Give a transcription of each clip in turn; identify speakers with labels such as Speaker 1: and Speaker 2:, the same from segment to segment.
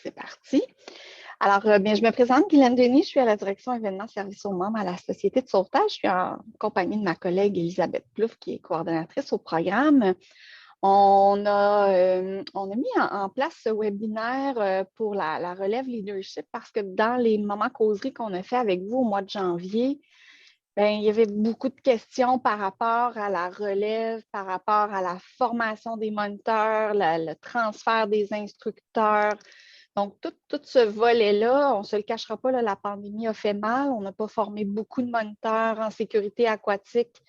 Speaker 1: C'est parti. Alors, bien, je me présente, Guylaine Denis, je suis à la direction événements services aux membres à la Société de sauvetage. Je suis en compagnie de ma collègue Elisabeth Plouffe, qui est coordonnatrice au programme. On a mis en place ce webinaire pour la relève leadership parce que dans les moments causeries qu'on a fait avec vous au mois de janvier, bien, il y avait beaucoup de questions par rapport à la relève, par rapport à la formation des moniteurs, le transfert des instructeurs. Donc, tout ce volet-là, on ne se le cachera pas, là, la pandémie a fait mal. On n'a pas formé beaucoup de moniteurs en sécurité aquatique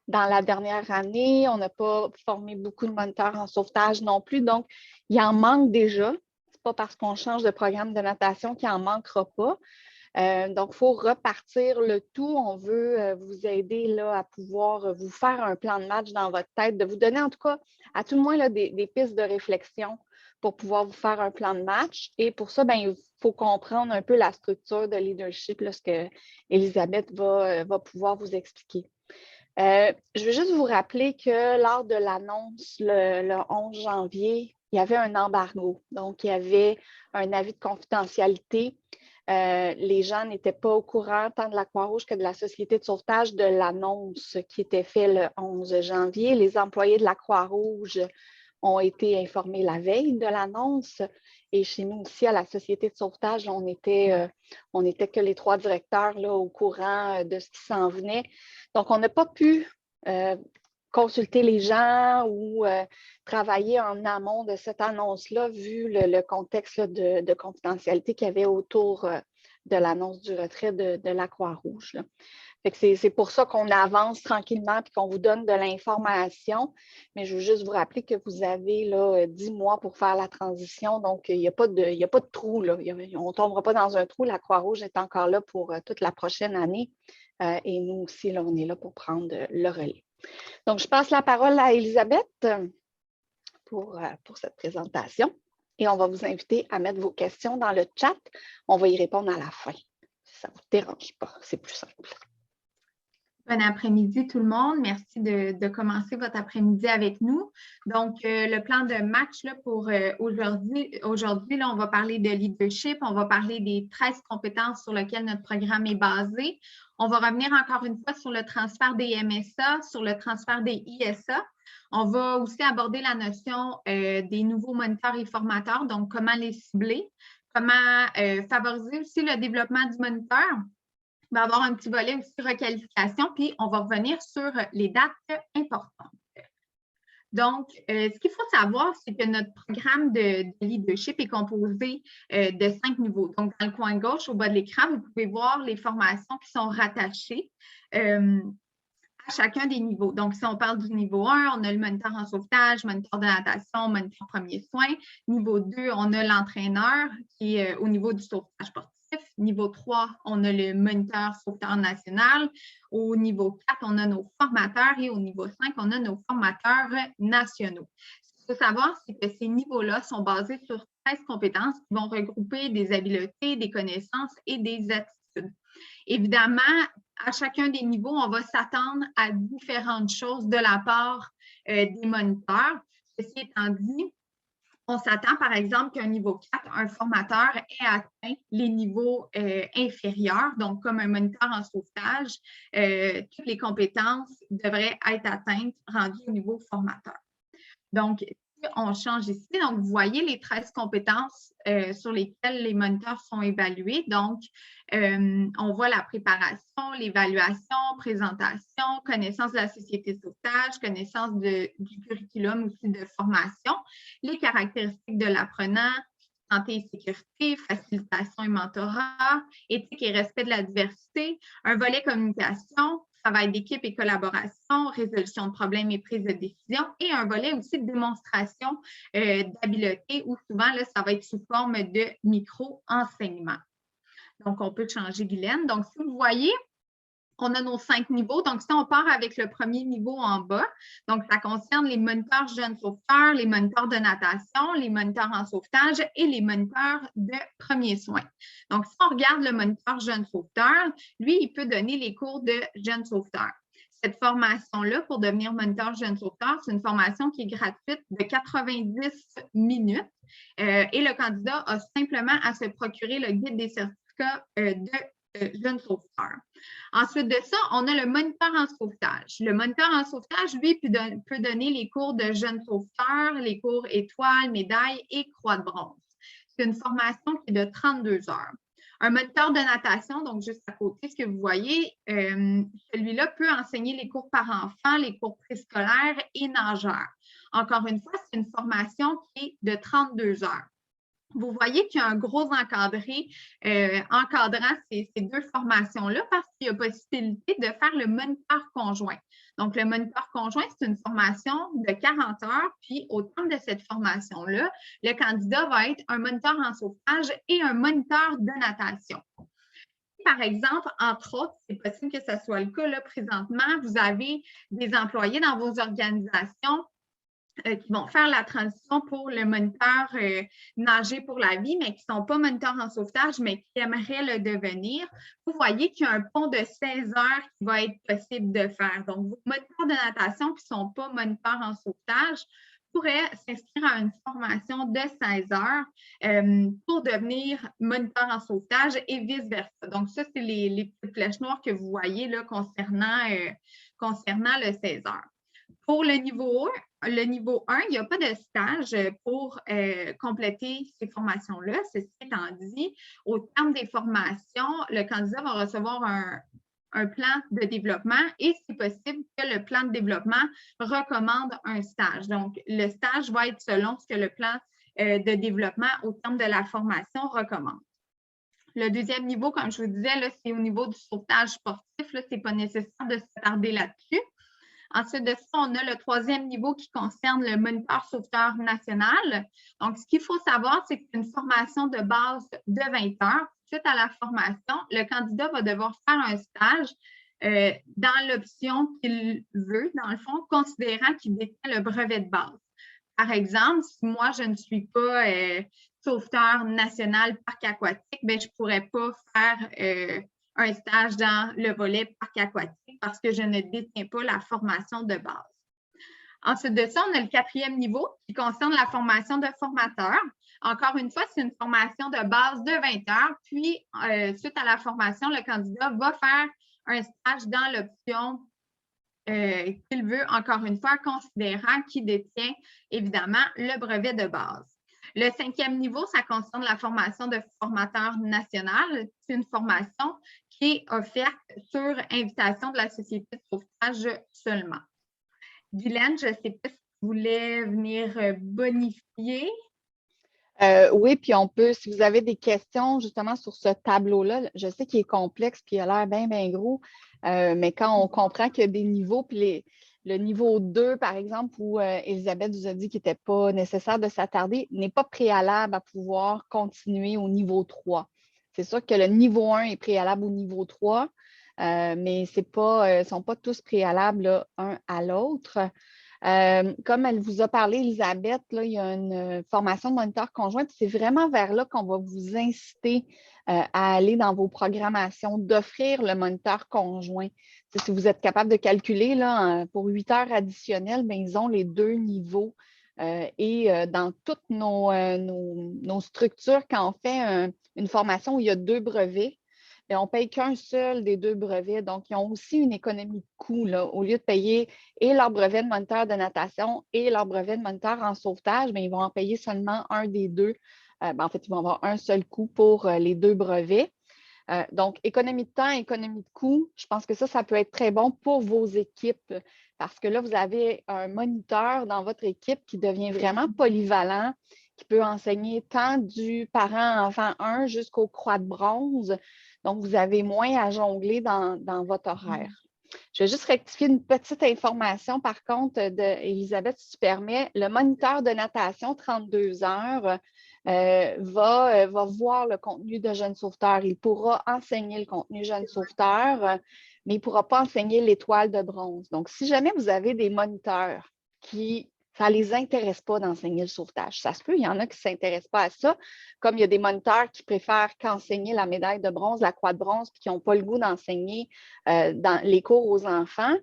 Speaker 1: dans la dernière année. On n'a pas formé beaucoup de moniteurs en sauvetage non plus. Donc, il en manque déjà. Ce n'est pas parce qu'on change de programme de natation qu'il n'en manquera pas. Donc, il faut repartir le tout. On veut vous aider là, à pouvoir vous faire un plan de match dans votre tête, de vous donner en tout cas, à tout le moins, là, des pistes de réflexion pour pouvoir vous faire un plan de match. Et pour ça, bien, il faut comprendre un peu la structure de leadership, là, ce que Elisabeth va pouvoir vous expliquer. Je veux juste vous rappeler que lors de l'annonce le 11 janvier, il y avait un embargo. Donc, il y avait un avis de confidentialité. Les gens n'étaient pas au courant tant de la Croix-Rouge que de la Société de sauvetage de l'annonce qui était faite le 11 janvier. Les employés de la Croix-Rouge ont été informés la veille de l'annonce. Et chez nous aussi, à la Société de sauvetage, on était que les 3 directeurs là, au courant de ce qui s'en venait. Donc, on n'a pas pu consulter les gens ou travailler en amont de cette annonce-là, vu le contexte là, de confidentialité qu'il y avait autour de l'annonce du retrait de la Croix-Rouge. C'est pour ça qu'on avance tranquillement et qu'on vous donne de l'information. Mais je veux juste vous rappeler que vous avez là, 10 mois pour faire la transition. Donc, il n'y a pas de trou. Là. On ne tombera pas dans un trou. La Croix-Rouge est encore là pour toute la prochaine année. Et nous aussi, là, on est là pour prendre le relais. Donc, je passe la parole à Elisabeth pour cette présentation. Et on va vous inviter à mettre vos questions dans le chat. On va y répondre à la fin. Si ça ne vous dérange pas, c'est plus simple.
Speaker 2: Bon après-midi tout le monde. Merci de commencer votre après-midi avec nous. Donc, le plan de match là, pour aujourd'hui, là, on va parler de leadership, on va parler des 13 compétences sur lesquelles notre programme est basé. On va revenir encore une fois sur le transfert des MSA, sur le transfert des ISA. On va aussi aborder la notion des nouveaux moniteurs et formateurs, donc comment les cibler, comment favoriser aussi le développement du moniteur. Il va y avoir un petit volet aussi requalification, puis on va revenir sur les dates importantes. Donc, ce qu'il faut savoir, c'est que notre programme de leadership est composé de 5 niveaux. Donc, dans le coin gauche, au bas de l'écran, vous pouvez voir les formations qui sont rattachées à chacun des niveaux. Donc, si on parle du niveau 1, on a le moniteur en sauvetage, moniteur de natation, moniteur premiers soins. Niveau 2, on a l'entraîneur qui est au niveau du sauvetage sportif. Niveau 3, on a le moniteur sauveteur national. Au niveau 4, on a nos formateurs et au niveau 5, on a nos formateurs nationaux. Ce qu'il faut savoir, c'est que ces niveaux-là sont basés sur 13 compétences qui vont regrouper des habiletés, des connaissances et des attitudes. Évidemment, à chacun des niveaux, on va s'attendre à différentes choses de la part des moniteurs. Ceci étant dit, on s'attend, par exemple, qu'un niveau 4, un formateur ait atteint les niveaux inférieurs. Donc, comme un moniteur en sauvetage, toutes les compétences devraient être atteintes rendues au niveau formateur. Donc, on change ici. Donc, vous voyez les 13 compétences sur lesquelles les moniteurs sont évalués. Donc, on voit la préparation, l'évaluation, présentation, connaissance de la société de sauvetage, connaissance du curriculum aussi de formation, les caractéristiques de l'apprenant, santé et sécurité, facilitation et mentorat, éthique et respect de la diversité, un volet communication, travail d'équipe et collaboration, résolution de problèmes et prise de décision, et un volet aussi de démonstration d'habileté où souvent, là, ça va être sous forme de micro-enseignement. Donc, on peut changer Guylaine. Donc, si vous voyez, on a nos 5 niveaux. Donc, si on part avec le premier niveau en bas, donc ça concerne les moniteurs jeunes sauveteurs, les moniteurs de natation, les moniteurs en sauvetage et les moniteurs de premiers soins. Donc, si on regarde le moniteur jeune sauveteur, lui, il peut donner les cours de jeunes sauveteurs. Cette formation-là, pour devenir moniteur jeune sauveteur, c'est une formation qui est gratuite de 90 minutes. et le candidat a simplement à se procurer le guide des certificats de jeune sauveteur. Ensuite de ça, on a le moniteur en sauvetage. Le moniteur en sauvetage, lui, peut donner les cours de jeune sauveteur, les cours étoiles, médailles et croix de bronze. C'est une formation qui est de 32 heures. Un moniteur de natation, donc juste à côté, ce que vous voyez, celui-là peut enseigner les cours par enfant, les cours préscolaires et nageurs. Encore une fois, c'est une formation qui est de 32 heures. Vous voyez qu'il y a un gros encadré encadrant ces deux formations-là parce qu'il y a possibilité de faire le moniteur conjoint. Donc, le moniteur conjoint, c'est une formation de 40 heures, puis au terme de cette formation-là, le candidat va être un moniteur en sauvetage et un moniteur de natation. Par exemple, entre autres, c'est possible que ce soit le cas là présentement, vous avez des employés dans vos organisations qui vont faire la transition pour le moniteur nager pour la vie, mais qui ne sont pas moniteurs en sauvetage, mais qui aimeraient le devenir. Vous voyez qu'il y a un pont de 16 heures qui va être possible de faire. Donc, vos moniteurs de natation qui ne sont pas moniteurs en sauvetage pourraient s'inscrire à une formation de 16 heures pour devenir moniteur en sauvetage et vice-versa. Donc, ça, c'est les petites flèches noires que vous voyez là, concernant le 16 heures. Pour le niveau 1, il n'y a pas de stage pour compléter ces formations-là. Ceci étant dit, au terme des formations, le candidat va recevoir un plan de développement et c'est possible que le plan de développement recommande un stage. Donc, le stage va être selon ce que le plan de développement au terme de la formation recommande. Le deuxième niveau, comme je vous disais, c'est au niveau du sauvetage sportif. Ce n'est pas nécessaire de s'attarder là-dessus. Ensuite de ça, on a le troisième niveau qui concerne le moniteur sauveteur national. Donc, ce qu'il faut savoir, c'est que c'est une formation de base de 20 heures. Suite à la formation, le candidat va devoir faire un stage dans l'option qu'il veut, dans le fond, considérant qu'il détient le brevet de base. Par exemple, si moi, je ne suis pas sauveteur national parc aquatique, bien, je ne pourrais pas faire un stage dans le volet parc aquatique parce que je ne détiens pas la formation de base. Ensuite de ça, on a le quatrième niveau qui concerne la formation de formateur. Encore une fois, c'est une formation de base de 20 heures. Puis, suite à la formation, le candidat va faire un stage dans l'option qu'il veut, encore une fois, considérant qu'il détient évidemment le brevet de base. Le cinquième niveau, ça concerne la formation de formateur national. C'est une formation qui est offerte sur invitation de la Société de sauvetage seulement. Guylaine, je ne sais pas si tu voulais venir bonifier.
Speaker 1: Oui, puis on peut, si vous avez des questions justement sur ce tableau-là, je sais qu'il est complexe puis il a l'air bien, bien gros, mais quand on comprend qu'il y a des niveaux, puis le niveau 2, par exemple, où Elisabeth vous a dit qu'il n'était pas nécessaire de s'attarder, n'est pas préalable à pouvoir continuer au niveau 3. C'est sûr que le niveau 1 est préalable au niveau 3, mais ils ne sont pas tous préalables là, un à l'autre. Comme elle vous a parlé, Elisabeth, là, il y a une formation de moniteur conjoint, puis c'est vraiment vers là qu'on va vous inciter à aller dans vos programmations, d'offrir le moniteur conjoint. Si vous êtes capable de calculer là, pour 8 heures additionnelles, bien, ils ont les 2 niveaux. Et dans toutes nos structures, quand on fait une formation où il y a 2 brevets, bien, on ne paye qu'un seul des 2 brevets. Donc, ils ont aussi une économie de coût. Là. Au lieu de payer et leur brevet de moniteur de natation et leur brevet de moniteur en sauvetage, bien, ils vont en payer seulement un des 2. En fait, ils vont avoir un seul coût pour les 2 brevets. Donc, économie de temps, économie de coût, je pense que ça peut être très bon pour vos équipes parce que là, vous avez un moniteur dans votre équipe qui devient vraiment polyvalent, qui peut enseigner tant du parent-enfant 1 jusqu'au croix de bronze. Donc, vous avez moins à jongler dans votre horaire. Je vais juste rectifier une petite information, par contre, d'Elisabeth, si tu permets. Le moniteur de natation 32 heures va voir le contenu de Jeune Sauveteur. Il pourra enseigner le contenu Jeune Sauveteur, mais il ne pourra pas enseigner l'étoile de bronze. Donc, si jamais vous avez des moniteurs qui ça ne les intéresse pas d'enseigner le sauvetage. Ça se peut, il y en a qui ne s'intéressent pas à ça, comme il y a des moniteurs qui préfèrent qu'enseigner la médaille de bronze, la croix de bronze, puis qui n'ont pas le goût d'enseigner dans les cours aux enfants.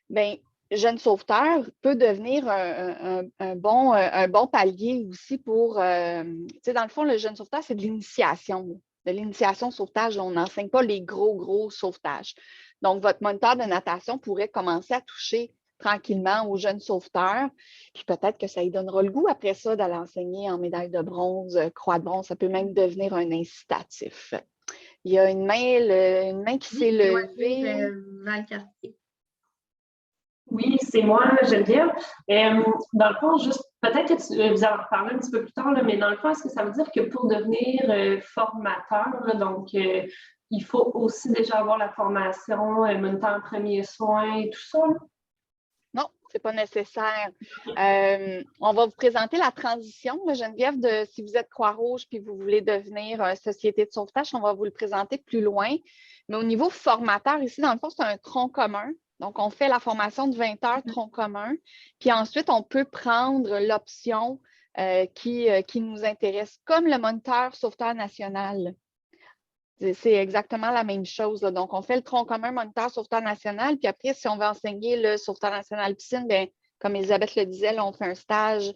Speaker 1: Bien, jeune sauveteur peut devenir un bon palier aussi pour, tu sais, dans le fond, le jeune sauveteur, c'est de l'initiation au sauvetage. On n'enseigne pas les gros sauvetages. Donc, votre moniteur de natation pourrait commencer à toucher tranquillement aux jeunes sauveteurs, puis peut-être que ça lui donnera le goût après ça d'aller enseigner en médaille de bronze, croix de bronze. Ça peut même devenir un incitatif. Il y a une main qui s'est levée.
Speaker 2: Valcartier.
Speaker 3: Oui, c'est moi, Geneviève. Dans le fond, juste peut-être que vous allez en reparler un petit peu plus tard, là, mais dans le fond, est-ce que ça veut dire que pour devenir formateur, là, donc il faut aussi déjà avoir la formation moniteur en premiers soins et tout ça? Là?
Speaker 1: Non, ce n'est pas nécessaire. On va vous présenter la transition, là, Geneviève, si vous êtes Croix-Rouge puis vous voulez devenir société de sauvetage, on va vous le présenter plus loin. Mais au niveau formateur, ici, dans le fond, c'est un tronc commun. Donc, on fait la formation de 20 heures tronc commun. Puis ensuite, on peut prendre l'option qui nous intéresse, comme le moniteur sauveteur national. C'est exactement la même chose, là. Donc, on fait le tronc commun moniteur sauveteur national. Puis après, si on veut enseigner le sauveteur national piscine, bien, comme Elisabeth le disait, là, on fait un stage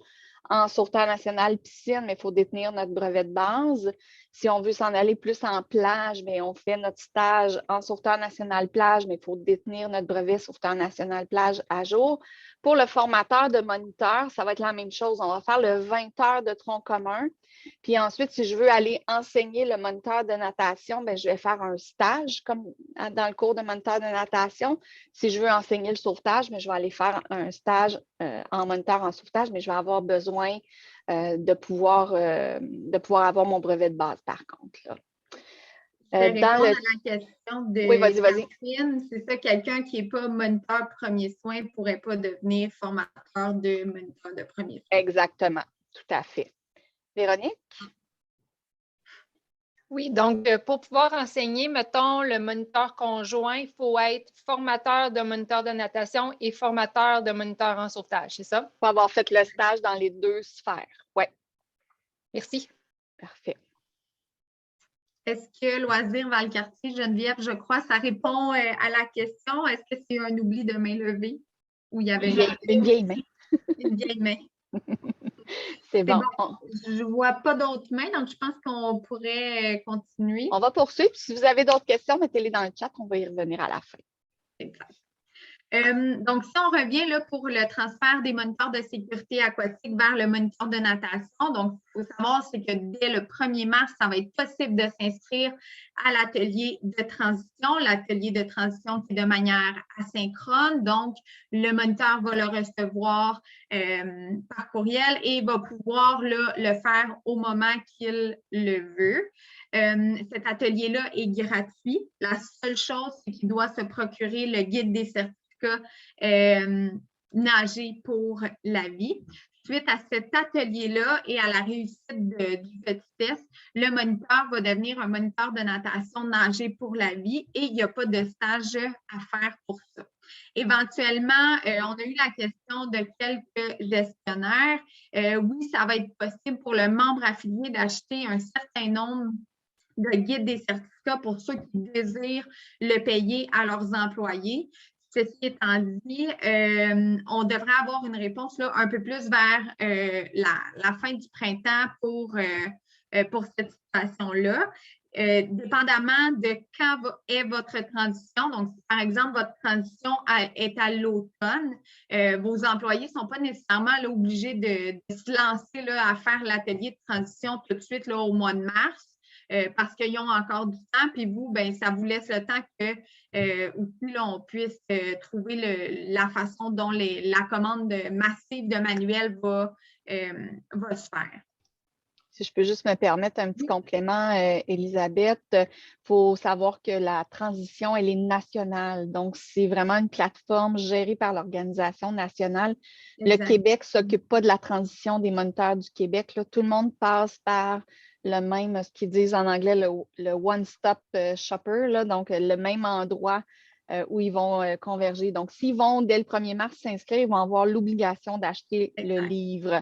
Speaker 1: en sauveteur national piscine, mais il faut détenir notre brevet de base. Si on veut s'en aller plus en plage, bien, on fait notre stage en sauveteur national plage, mais il faut détenir notre brevet sauveteur national plage à jour. Pour le formateur de moniteur, ça va être la même chose. On va faire le 20 heures de tronc commun. Puis ensuite, si je veux aller enseigner le moniteur de natation, bien, je vais faire un stage comme dans le cours de moniteur de natation. Si je veux enseigner le sauvetage, bien, je vais aller faire un stage en moniteur en sauvetage, mais je vais avoir besoin de pouvoir avoir mon brevet de base, par contre. Là.
Speaker 2: Je vais répondre à la question de
Speaker 1: oui, vas-y.
Speaker 2: Catherine. C'est ça, quelqu'un qui n'est pas moniteur premiers soins ne pourrait pas devenir formateur de moniteur de premiers soins.
Speaker 1: Exactement, tout à fait. Véronique?
Speaker 4: Oui, donc pour pouvoir enseigner, mettons, le moniteur conjoint, il faut être formateur de moniteur de natation et formateur de moniteur en sauvetage, c'est ça?
Speaker 1: Il faut avoir fait le stage dans les deux sphères. Oui.
Speaker 4: Merci.
Speaker 1: Parfait.
Speaker 2: Est-ce que Loisir Valcartier, Geneviève, je crois, ça répond à la question. Est-ce que c'est un oubli de main levée? Ou il y avait
Speaker 1: une vieille main.
Speaker 2: Une vieille main.
Speaker 1: C'est bon.
Speaker 2: Je ne vois pas d'autres mains, donc je pense qu'on pourrait continuer.
Speaker 1: On va poursuivre. Si vous avez d'autres questions, mettez-les dans le chat. On va y revenir à la fin.
Speaker 2: Exact. Donc, si on revient là, pour le transfert des moniteurs de sécurité aquatique vers le moniteur de natation, donc il faut savoir c'est que dès le 1er mars, ça va être possible de s'inscrire à l'atelier de transition. L'atelier de transition qui est de manière asynchrone, donc le moniteur va le recevoir par courriel et va pouvoir là, le faire au moment qu'il le veut. Cet atelier-là est gratuit. La seule chose, c'est qu'il doit se procurer le guide des certificats nager pour la vie. Suite à cet atelier-là et à la réussite du petit test, le moniteur va devenir un moniteur de natation nager pour la vie et il n'y a pas de stage à faire pour ça. Éventuellement, on a eu la question de quelques gestionnaires. Oui, ça va être possible pour le membre affilié d'acheter un certain nombre de guides des certificats pour ceux qui désirent le payer à leurs employés. Ceci étant dit, on devrait avoir une réponse là, un peu plus vers la fin du printemps pour cette situation-là. Dépendamment de quand est votre transition, donc si par exemple votre transition est à l'automne, vos employés ne sont pas nécessairement là, obligés de se lancer là, à faire l'atelier de transition tout de suite là, au mois de mars. Parce qu'ils ont encore du temps, puis vous, ben, ça vous laisse le temps que aussi, là, on puisse trouver la façon dont la commande massive de manuel va se faire.
Speaker 1: Si je peux juste me permettre un petit complément, Elisabeth, il faut savoir que la transition, elle est nationale. Donc, c'est vraiment une plateforme gérée par l'organisation nationale. Exact. Le Québec ne s'occupe pas de la transition des moniteurs du Québec. Là. Tout le monde passe par le même, ce qu'ils disent en anglais, le one-stop shopper, là, donc le même endroit où ils vont converger. Donc, s'ils vont dès le 1er mars s'inscrire, ils vont avoir l'obligation d'acheter le livre.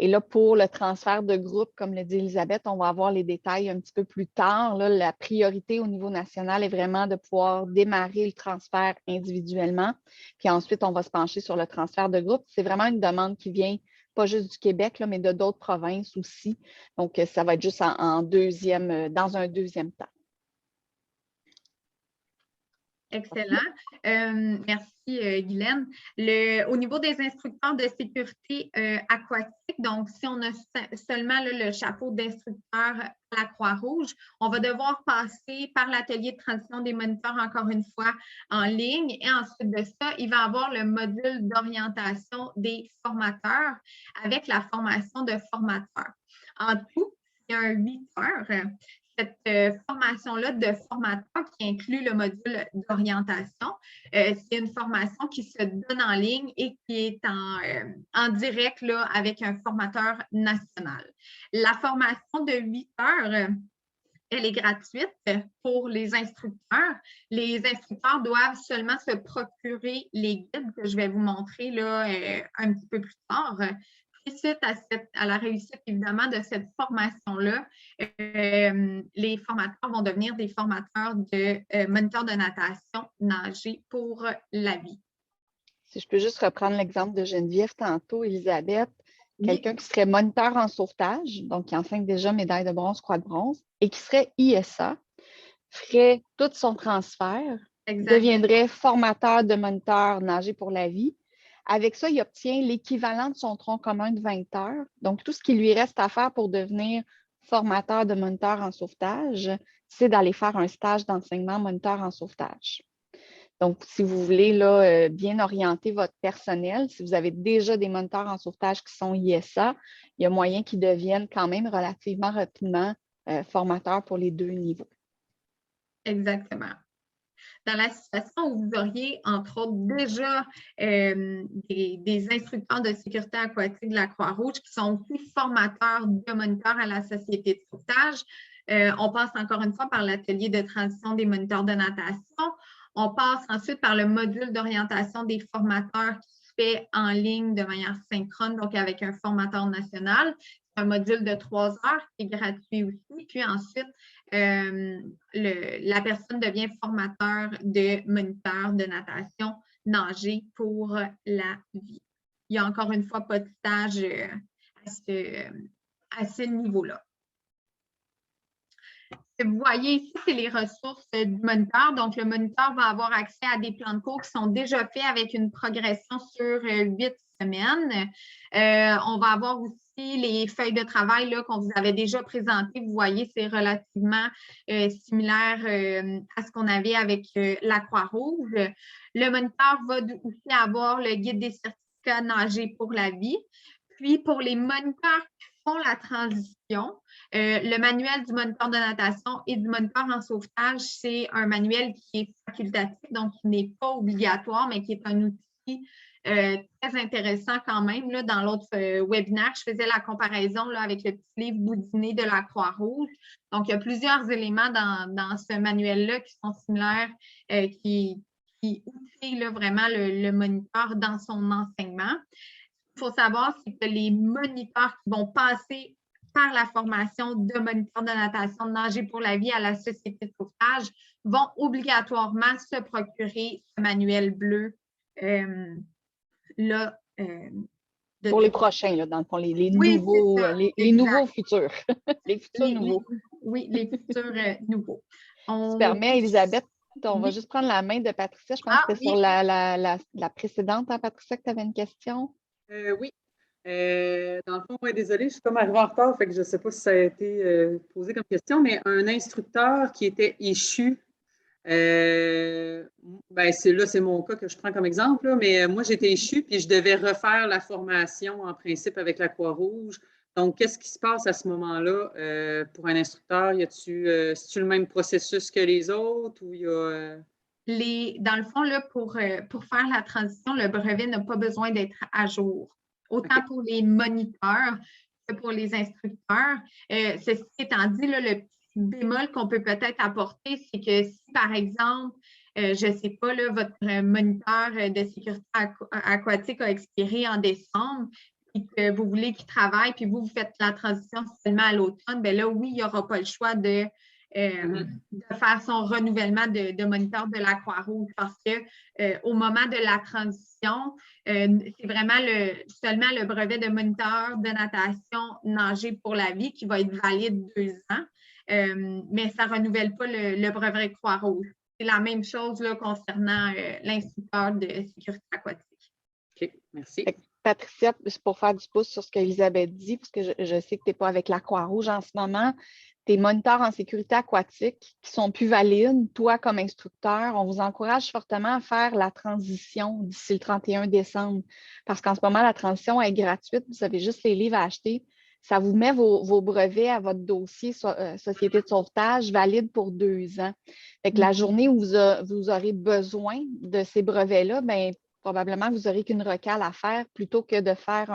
Speaker 1: Et là, pour le transfert de groupe, comme le dit Elisabeth, on va avoir les détails un petit peu plus tard. Là, la priorité au niveau national est vraiment de pouvoir démarrer le transfert individuellement. Puis ensuite, on va se pencher sur le transfert de groupe. C'est vraiment une demande qui vient pas juste du Québec, là, mais de d'autres provinces aussi. Donc, ça va être juste dans un deuxième temps.
Speaker 2: Excellent. Merci, Guylaine. Au niveau des instructeurs de sécurité aquatique, donc si on a seulement là, le chapeau d'instructeur à la Croix-Rouge, on va devoir passer par l'atelier de transition des moniteurs, encore une fois, en ligne. Et ensuite de ça, il va y avoir le module d'orientation des formateurs avec la formation de formateurs. En tout, il y a 8 heures. Cette formation-là de formateur qui inclut le module d'orientation, c'est une formation qui se donne en ligne et qui est en direct là, avec un formateur national. La formation de 8 heures, elle est gratuite pour les instructeurs. Les instructeurs doivent seulement se procurer les guides que je vais vous montrer là, un petit peu plus tard. Suite à la réussite, évidemment, de cette formation-là, les formateurs vont devenir des formateurs de moniteurs de natation nager pour la vie.
Speaker 1: Si je peux juste reprendre l'exemple de Geneviève tantôt, Elisabeth,
Speaker 2: Oui.
Speaker 1: quelqu'un qui serait moniteur en sauvetage, donc qui enseigne déjà médaille de bronze, croix de bronze, et qui serait ISA, ferait tout son transfert, deviendrait formateur de moniteur nager pour la vie. Avec ça, il obtient l'équivalent de son tronc commun de 20 heures. Donc, tout ce qui lui reste à faire pour devenir formateur de moniteur en sauvetage, c'est d'aller faire un stage d'enseignement moniteur en sauvetage. Donc, si vous voulez là, bien orienter votre personnel, si vous avez déjà des moniteurs en sauvetage qui sont ISA, il y a moyen qu'ils deviennent quand même relativement rapidement formateurs pour les 2 niveaux.
Speaker 2: Exactement. Dans la situation où vous auriez, entre autres, déjà des instructeurs de sécurité aquatique de la Croix-Rouge qui sont aussi formateurs de moniteurs à la Société de sauvetage, on passe encore une fois par l'atelier de transition des moniteurs de natation. On passe ensuite par le module d'orientation des formateurs qui se fait en ligne de manière synchrone, donc avec un formateur national. C'est un module de 3 heures qui est gratuit aussi. Puis ensuite, la personne devient formateur de moniteur de natation nager pour la vie. Il n'y a encore une fois pas de stage à ce niveau-là. Vous voyez ici, c'est les ressources du moniteur. Donc, le moniteur va avoir accès à des plans de cours qui sont déjà faits avec une progression sur 8 semaines. On va avoir aussi les feuilles de travail là, qu'on vous avait déjà présentées. Vous voyez, c'est relativement similaire à ce qu'on avait avec la Croix-Rouge. Le moniteur va aussi avoir le guide des certificats nager pour la vie. Puis, pour les moniteurs qui font la transition, le manuel du moniteur de natation et du moniteur en sauvetage, c'est un manuel qui est facultatif, donc qui n'est pas obligatoire, mais qui est un outil très intéressant quand même. Là, dans l'autre webinaire, je faisais la comparaison là, avec le petit livre Boudiné de la Croix-Rouge. Donc, il y a plusieurs éléments dans ce manuel-là qui sont similaires, qui outillent là, vraiment le moniteur dans son enseignement. Il faut savoir, c'est que les moniteurs qui vont passer par la formation de moniteur de natation de nager pour la vie à la Société de sauvetage vont obligatoirement se procurer ce manuel bleu là.
Speaker 1: Pour les prochains, là, dans le fond, les
Speaker 2: oui,
Speaker 1: nouveaux, les nouveaux futurs. Les futurs nouveaux.
Speaker 2: Oui, les futurs nouveaux.
Speaker 1: Si tu permets, Elisabeth, on va juste prendre la main de Patricia. Je pense que c'était sur la précédente, hein, Patricia, que tu avais une question.
Speaker 5: Oui. Dans le fond, désolée, je suis comme arrivée en retard, fait que je ne sais pas si ça a été posé comme question, mais un instructeur qui était échu, c'est mon cas que je prends comme exemple, là, mais moi, j'étais échu, puis je devais refaire la formation en principe avec la Croix-Rouge. Donc, qu'est-ce qui se passe à ce moment-là pour un instructeur? C'est-tu le même processus que les autres ou il y a…
Speaker 2: Dans le fond, là, pour faire la transition, le brevet n'a pas besoin d'être à jour, autant pour les moniteurs que pour les instructeurs. Ceci étant dit, là, le petit bémol qu'on peut peut-être apporter, c'est que si, par exemple, je ne sais pas, là, votre moniteur de sécurité aquatique a expiré en décembre, et que vous voulez qu'il travaille, puis vous faites la transition seulement à l'automne, bien là, oui, il n'y aura pas le choix de faire son renouvellement de moniteur de la Croix-Rouge parce qu'au moment de la transition, c'est vraiment seulement le brevet de moniteur de natation nager pour la vie qui va être valide 2 ans, mais ça ne renouvelle pas le brevet Croix-Rouge. C'est la même chose là, concernant l'instructeur de sécurité aquatique.
Speaker 5: OK, merci.
Speaker 1: Patricia, pour faire du pouce sur ce qu'Elisabeth dit, parce que je sais que tu n'es pas avec la Croix-Rouge en ce moment, tes moniteurs en sécurité aquatique qui sont plus valides, toi comme instructeur, on vous encourage fortement à faire la transition d'ici le 31 décembre. Parce qu'en ce moment, la transition est gratuite, vous avez juste les livres à acheter. Ça vous met vos brevets à votre dossier Société de sauvetage valide pour 2 ans. Fait que la journée où vous aurez besoin de ces brevets-là, bien, probablement que vous n'aurez qu'une recale à faire plutôt que de faire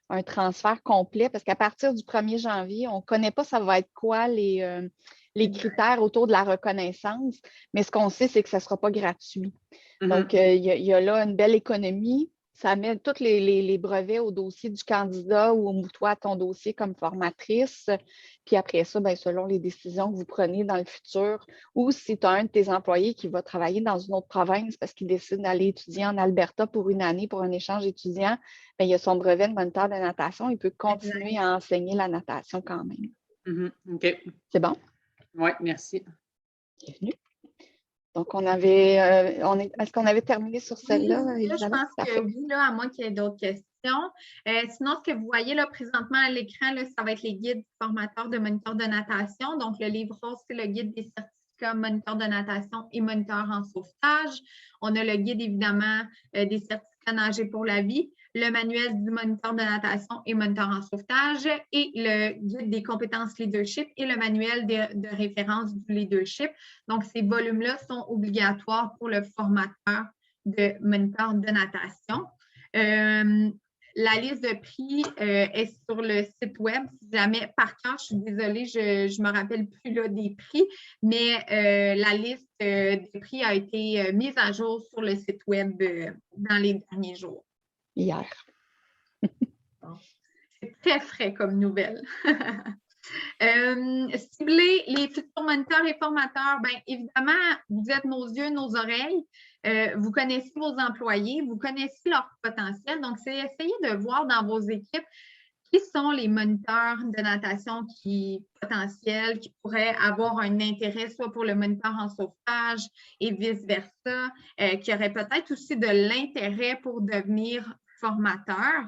Speaker 1: un transfert complet parce qu'à partir du 1er janvier, on ne connaît pas ça va être quoi les critères autour de la reconnaissance, mais ce qu'on sait, c'est que ça ne sera pas gratuit. Donc, il y a là une belle économie. Ça met tous les brevets au dossier du candidat ou toi à ton dossier comme formatrice. Puis après ça, bien, selon les décisions que vous prenez dans le futur, ou si tu as un de tes employés qui va travailler dans une autre province parce qu'il décide d'aller étudier en Alberta pour une année pour un échange étudiant, bien, il a son brevet de moniteur de natation. Il peut continuer à enseigner la natation quand même.
Speaker 5: OK.
Speaker 1: C'est bon?
Speaker 5: Oui, merci.
Speaker 1: Bienvenue. Donc, est-ce qu'on avait terminé sur celle-là,
Speaker 2: oui,
Speaker 1: Elisabeth?
Speaker 2: Je pense que oui, là, à moins qu'il y ait d'autres questions. Sinon, ce que vous voyez là, présentement à l'écran, ça va être les guides formateurs de moniteurs de natation. Donc, le livre rose, c'est le guide des certificats moniteurs de natation et moniteurs en sauvetage. On a le guide, évidemment, des certificats nager pour la vie, le manuel du moniteur de natation et moniteur en sauvetage et le guide des compétences leadership et le manuel de référence du leadership. Donc, ces volumes-là sont obligatoires pour le formateur de moniteur de natation. La liste de prix est sur le site web. Si jamais, par cœur, je suis désolée, je ne me rappelle plus là, des prix, mais la liste des prix a été mise à jour sur le site web dans les derniers jours.
Speaker 1: Hier.
Speaker 2: C'est très frais comme nouvelle. Cibler les futurs moniteurs et formateurs, bien évidemment, vous êtes nos yeux, nos oreilles. Vous connaissez vos employés, vous connaissez leur potentiel. Donc, c'est essayer de voir dans vos équipes qui sont les moniteurs de natation potentiels, qui pourraient avoir un intérêt soit pour le moniteur en sauvetage et vice-versa, qui auraient peut-être aussi de l'intérêt pour devenir formateur,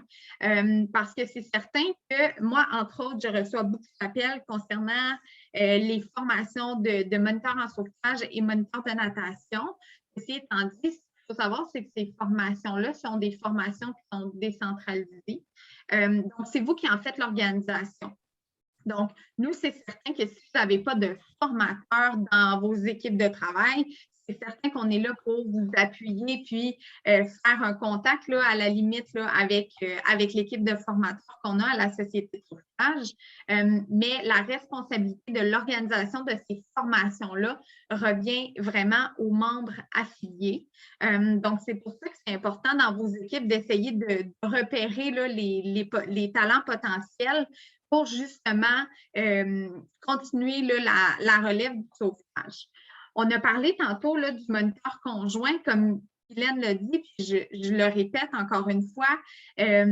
Speaker 2: parce que c'est certain que moi, entre autres, je reçois beaucoup d'appels concernant les formations de moniteurs en sauvetage et moniteurs de natation. Ceci étant dit, ce qu'il faut savoir, c'est que ces formations-là sont des formations qui sont décentralisées. Donc, c'est vous qui en faites l'organisation. Donc, nous, c'est certain que si vous n'avez pas de formateur dans vos équipes de travail, c'est certain qu'on est là pour vous appuyer puis faire un contact là, à la limite là, avec l'équipe de formateurs qu'on a à la Société de sauvetage. Mais la responsabilité de l'organisation de ces formations-là revient vraiment aux membres affiliés. Donc, c'est pour ça que c'est important dans vos équipes d'essayer de repérer là, les talents potentiels pour justement continuer là, la relève du sauvetage. On a parlé tantôt là, du moniteur conjoint, comme Hélène l'a dit, puis je le répète encore une fois, ça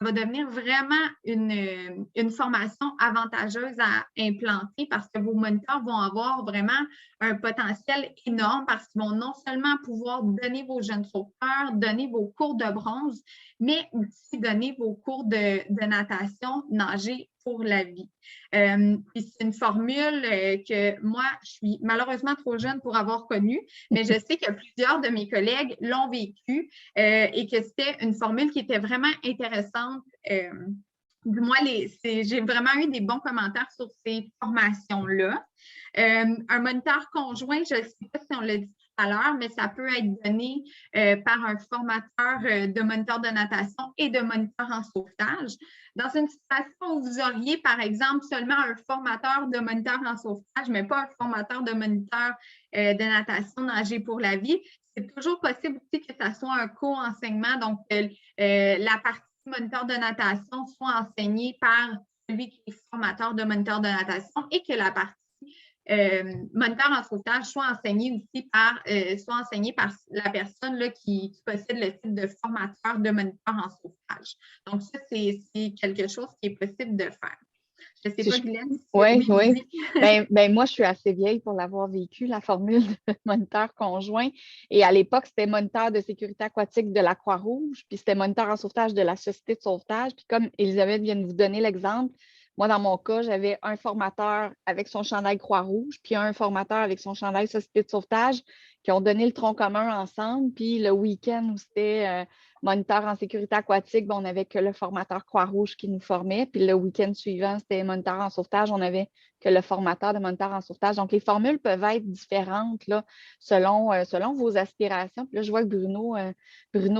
Speaker 2: va devenir vraiment une formation avantageuse à implanter parce que vos moniteurs vont avoir vraiment un potentiel énorme parce qu'ils vont non seulement pouvoir donner vos jeunes sauveteurs, donner vos cours de bronze, mais aussi donner vos cours de natation, nager pour la vie. Puis c'est une formule que moi, je suis malheureusement trop jeune pour avoir connue, mais je sais que plusieurs de mes collègues l'ont vécu et que c'était une formule qui était vraiment intéressante. Du moins, j'ai vraiment eu des bons commentaires sur ces formations-là. Un moniteur conjoint, je ne sais pas si on l'a dit tout à l'heure, mais ça peut être donné par un formateur de moniteur de natation et de moniteur en sauvetage. Dans une situation où vous auriez, par exemple, seulement un formateur de moniteur en sauvetage, mais pas un formateur de moniteur de natation nager pour la vie, c'est toujours possible aussi que ça soit un co-enseignement. Donc, la partie moniteur de natation soit enseigné par celui qui est formateur de moniteur de natation et que la partie moniteur en sauvetage soit enseignée aussi par, la personne là, qui possède le titre de formateur de moniteur en sauvetage. Donc, ça, c'est quelque chose qui est possible de faire. Je ne sais pas, Guylaine.
Speaker 1: Oui. Ben, moi, je suis assez vieille pour l'avoir vécu, la formule de moniteur conjoint. Et à l'époque, c'était moniteur de sécurité aquatique de la Croix-Rouge, puis c'était moniteur en sauvetage de la Société de sauvetage. Puis comme Elisabeth vient de vous donner l'exemple, moi, dans mon cas, j'avais un formateur avec son chandail Croix-Rouge, puis un formateur avec son chandail Société de sauvetage qui ont donné le tronc commun ensemble. Puis le week-end où c'était moniteur en sécurité aquatique, on n'avait que le formateur Croix-Rouge qui nous formait. Puis le week-end suivant, c'était moniteur en sauvetage, on n'avait que le formateur de moniteur en sauvetage. Donc, les formules peuvent être différentes là, selon vos aspirations. Puis là, je vois que Bruno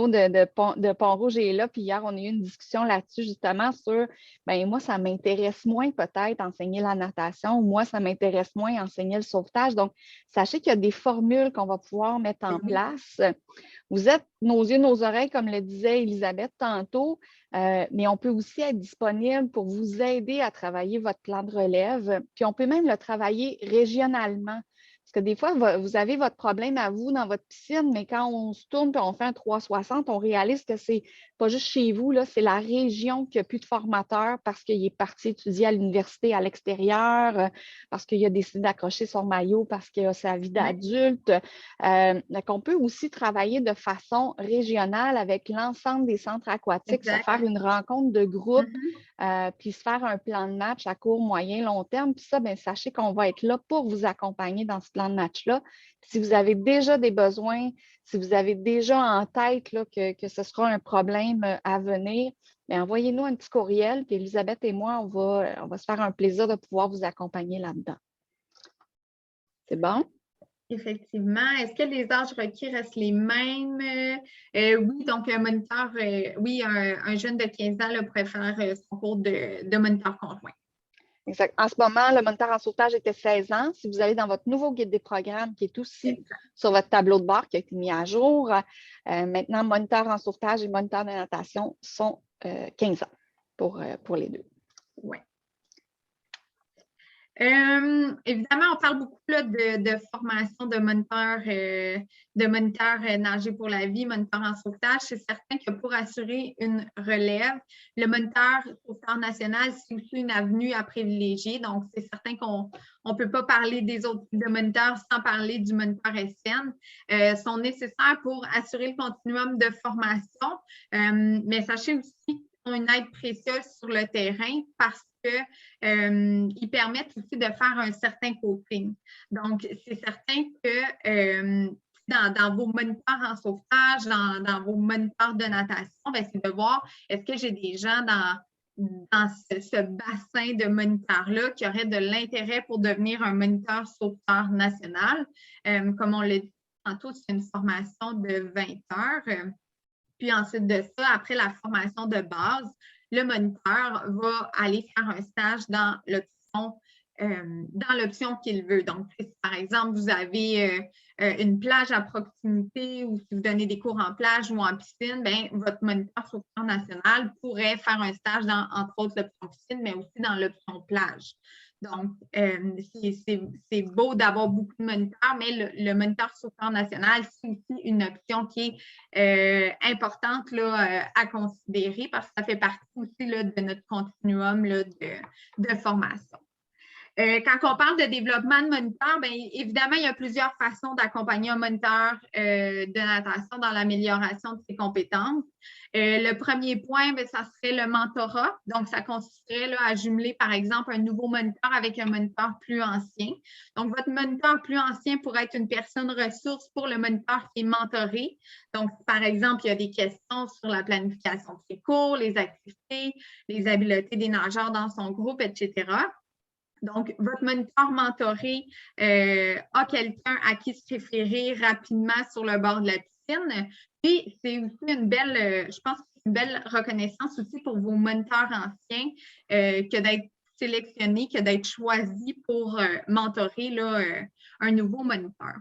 Speaker 1: de Pont-Rouge est là. Puis hier, on a eu une discussion là-dessus, justement, sur moi, ça m'intéresse moins peut-être enseigner la natation, ou moi, ça m'intéresse moins enseigner le sauvetage. Donc, sachez qu'il y a des formules qu'on va pouvoir mettre en place. Vous êtes nos yeux, nos oreilles, comme le disait Elisabeth tantôt, mais on peut aussi être disponible pour vous aider à travailler votre plan de relève. Puis on peut même le travailler régionalement. Parce que des fois, vous avez votre problème à vous dans votre piscine, mais quand on se tourne et on fait un 360, on réalise que c'est pas juste chez vous, c'est la région qui n'a plus de formateur parce qu'il est parti étudier à l'université à l'extérieur, parce qu'il a décidé d'accrocher son maillot parce qu'il a sa vie d'adulte. Donc, on peut aussi travailler de façon régionale avec l'ensemble des centres aquatiques, se faire une rencontre de groupe, puis se faire un plan de match à court, moyen, long terme. Puis ça, sachez qu'on va être là pour vous accompagner dans ce plan de match-là. Si vous avez déjà des besoins, si vous avez déjà en tête là, que ce sera un problème à venir, envoyez-nous un petit courriel, puis Elisabeth et moi, on va se faire un plaisir de pouvoir vous accompagner là-dedans. C'est bon?
Speaker 2: Effectivement. Est-ce que les âges requis restent les mêmes? Oui, donc un moniteur, un jeune de 15 ans là, pourrait faire son cours de moniteur conjoint.
Speaker 1: Exact. En ce moment, le moniteur en sauvetage était 16 ans. Si vous allez dans votre nouveau guide des programmes, qui est aussi sur votre tableau de bord, qui a été mis à jour, maintenant, moniteur en sauvetage et moniteur de natation sont 15 ans pour les deux.
Speaker 2: Oui. Évidemment, on parle beaucoup là, de formation de moniteur nager pour la vie, moniteur en sauvetage. C'est certain que pour assurer une relève, le moniteur sauveteur national, c'est aussi une avenue à privilégier. Donc, c'est certain qu'on ne peut pas parler des autres types de moniteurs sans parler du moniteur SN. Sont nécessaires pour assurer le continuum de formation, mais sachez aussi qu'ils ont une aide précieuse sur le terrain parce qu'ils permettent aussi de faire un certain coaching. Donc, c'est certain que dans vos moniteurs en sauvetage, dans vos moniteurs de natation, c'est de voir est-ce que j'ai des gens dans ce bassin de moniteurs-là qui auraient de l'intérêt pour devenir un moniteur sauveteur national. Comme on l'a dit tantôt, c'est une formation de 20 heures. Puis ensuite de ça, après la formation de base, le moniteur va aller faire un stage dans l'option qu'il veut. Donc, si par exemple, vous avez une plage à proximité ou si vous donnez des cours en plage ou en piscine, votre moniteur sauveteur national pourrait faire un stage dans, entre autres, l'option piscine, mais aussi dans l'option plage. Donc, c'est beau d'avoir beaucoup de moniteurs, mais le moniteur sauveteur national, c'est aussi une option qui est importante là, à considérer parce que ça fait partie aussi là, de notre continuum là, de formation. Quand on parle de développement de moniteur, évidemment, il y a plusieurs façons d'accompagner un moniteur de natation dans l'amélioration de ses compétences. Le premier point, ça serait le mentorat. Donc, ça consisterait là, à jumeler, par exemple, un nouveau moniteur avec un moniteur plus ancien. Donc, votre moniteur plus ancien pourrait être une personne ressource pour le moniteur qui est mentoré. Donc, par exemple, il y a des questions sur la planification de ses cours, les activités, les habiletés des nageurs dans son groupe, etc. Donc, votre moniteur mentoré a quelqu'un à qui se référer rapidement sur le bord de la piscine. Puis, c'est aussi une belle, je pense, une belle reconnaissance aussi pour vos moniteurs anciens que d'être sélectionnés, que d'être choisis pour mentorer là, un nouveau moniteur.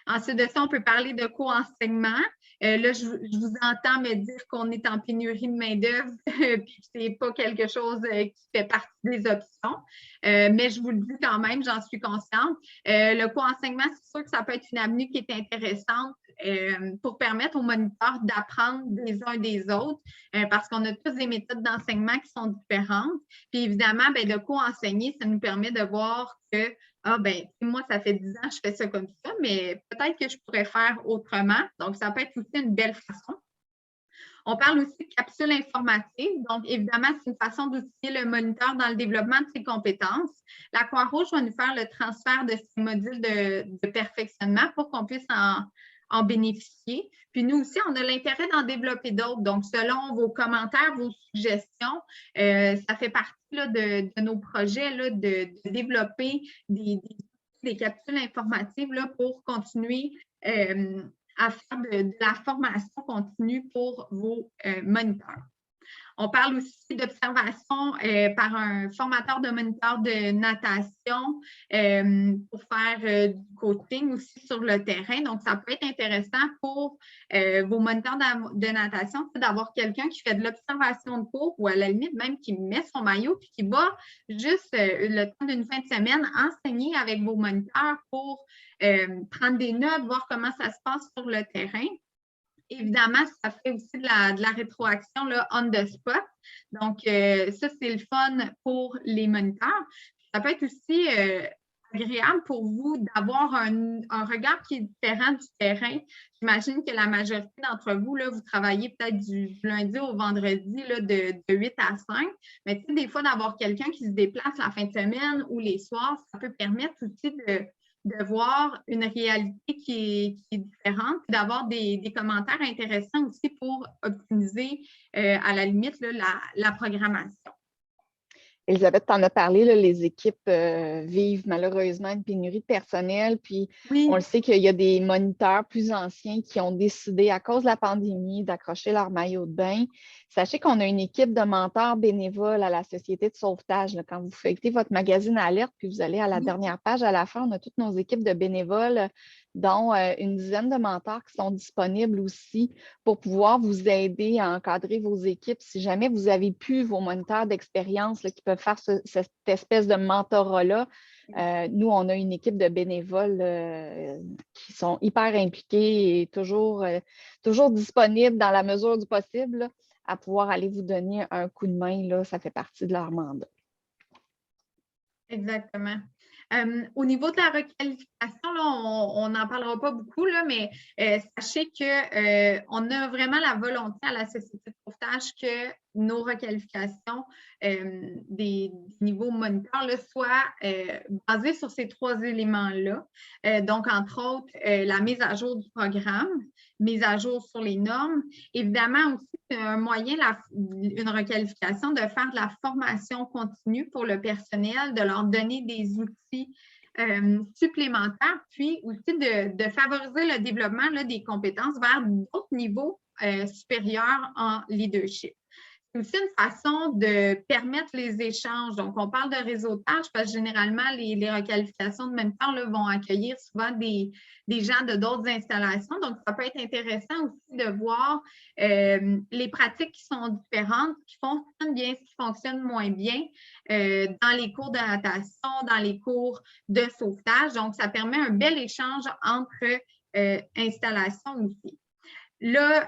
Speaker 2: Ensuite de ça, on peut parler de co-enseignement. Là, je vous entends me dire qu'on est en pénurie de main-d'œuvre, puis que ce n'est pas quelque chose qui fait partie des options. Mais je vous le dis quand même, j'en suis consciente. Le co-enseignement, c'est sûr que ça peut être une avenue qui est intéressante pour permettre aux moniteurs d'apprendre des uns des autres, parce qu'on a tous des méthodes d'enseignement qui sont différentes. Puis évidemment, de co-enseigner, ça nous permet de voir que moi, ça fait 10 ans que je fais ça comme ça, mais peut-être que je pourrais faire autrement. Donc, ça peut être aussi une belle façon. On parle aussi de capsules informatives. Donc, évidemment, c'est une façon d'outiller le moniteur dans le développement de ses compétences. La Croix-Rouge va nous faire le transfert de ces modules de perfectionnement pour qu'on puisse en bénéficier. Puis nous aussi, on a l'intérêt d'en développer d'autres. Donc, selon vos commentaires, vos suggestions, ça fait partie là, de nos projets là, de développer des capsules informatives là, pour continuer à faire de la formation continue pour vos moniteurs. On parle aussi d'observation par un formateur de moniteur de natation pour faire du coaching aussi sur le terrain. Donc, ça peut être intéressant pour vos moniteurs de natation d'avoir quelqu'un qui fait de l'observation de cours ou à la limite même qui met son maillot puis qui va juste le temps d'une fin de semaine enseigner avec vos moniteurs pour prendre des notes, voir comment ça se passe sur le terrain. Évidemment, ça fait aussi de la rétroaction là, on the spot. Donc, ça, c'est le fun pour les moniteurs. Ça peut être aussi agréable pour vous d'avoir un regard qui est différent du terrain. J'imagine que la majorité d'entre vous, là, vous travaillez peut-être du lundi au vendredi là, de 8 à 5. Mais tu sais, des fois, d'avoir quelqu'un qui se déplace la fin de semaine ou les soirs, ça peut permettre aussi de voir une réalité qui est différente, d'avoir des commentaires intéressants aussi pour optimiser à la limite là, la programmation.
Speaker 1: Elisabeth, tu en as parlé, là, les équipes vivent malheureusement une pénurie de personnel, puis
Speaker 2: oui.
Speaker 1: On le sait qu'il y a des moniteurs plus anciens qui ont décidé, à cause de la pandémie, d'accrocher leur maillot de bain. Sachez qu'on a une équipe de mentors bénévoles à la Société de sauvetage. Là, quand vous feuilletez votre magazine Alerte, puis vous allez à la dernière page, à la fin, on a toutes nos équipes de bénévoles, dont une dizaine de mentors qui sont disponibles aussi pour pouvoir vous aider à encadrer vos équipes. Si jamais vous n'avez plus vos moniteurs d'expérience qui peuvent faire cette espèce de mentorat-là, nous, on a une équipe de bénévoles qui sont hyper impliqués et toujours disponibles dans la mesure du possible là, à pouvoir aller vous donner un coup de main. Là, ça fait partie de leur mandat.
Speaker 2: Exactement. Au niveau de la requalification, là, on n'en parlera pas beaucoup, là, mais sachez qu'on a vraiment la volonté à la Société de sauvetage que nos requalifications des niveaux moniteurs là, soient basées sur ces 3 éléments-là. Donc, entre autres, la mise à jour du programme, mise à jour sur les normes. Évidemment, aussi, c'est un moyen, une requalification, de faire de la formation continue pour le personnel, de leur donner des outils supplémentaires, puis aussi de favoriser le développement là, des compétences vers d'autres niveaux supérieurs en leadership. C'est aussi une façon de permettre les échanges. Donc, on parle de réseautage parce que généralement, les requalifications de même temps là, vont accueillir souvent des gens de d'autres installations. Donc, ça peut être intéressant aussi de voir les pratiques qui sont différentes, qui fonctionnent bien, qui fonctionnent moins bien dans les cours de natation, dans les cours de sauvetage. Donc, ça permet un bel échange entre installations aussi. Là,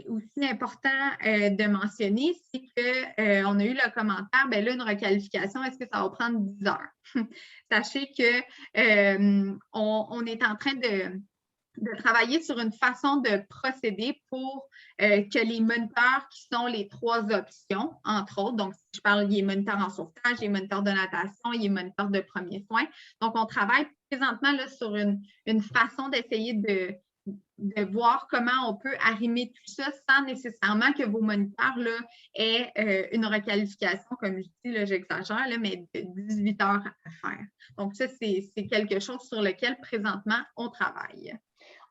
Speaker 2: aussi important de mentionner, c'est qu'on a eu le commentaire, bien là, une requalification, est-ce que ça va prendre 10 heures? Sachez qu'on est en train de travailler sur une façon de procéder pour que les moniteurs qui sont les 3 options, entre autres, donc si je parle, il y a moniteurs en sauvetage, il y a moniteurs de natation, il y a moniteurs de premiers soins. Donc, on travaille présentement là, sur une façon d'essayer de voir comment on peut arrimer tout ça sans nécessairement que vos moniteurs là, aient une requalification, comme je dis, j'exagère, mais de 18 heures à faire. Donc, ça, c'est quelque chose sur lequel présentement on travaille.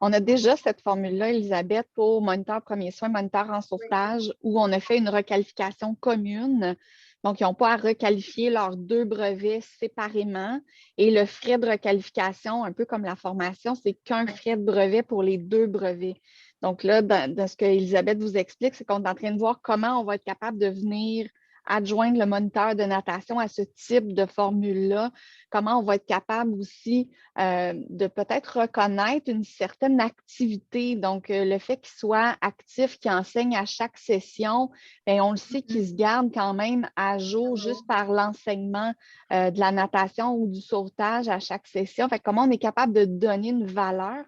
Speaker 1: On a déjà cette formule-là, Elisabeth, pour moniteur premiers soins, moniteur en sauvetage, où on a fait une requalification commune. Donc, ils n'ont pas à requalifier leurs 2 brevets séparément. Et le frais de requalification, un peu comme la formation, c'est qu'un frais de brevet pour les 2 brevets. Donc là, dans ce que Elisabeth vous explique, c'est qu'on est en train de voir comment on va être capable de venir adjoindre le moniteur de natation à ce type de formule-là, comment on va être capable aussi de peut-être reconnaître une certaine activité. Donc, le fait qu'il soit actif, qu'il enseigne à chaque session, bien, on le sait qu'il se garde quand même à jour juste par l'enseignement de la natation ou du sauvetage à chaque session. Fait que comment on est capable de donner une valeur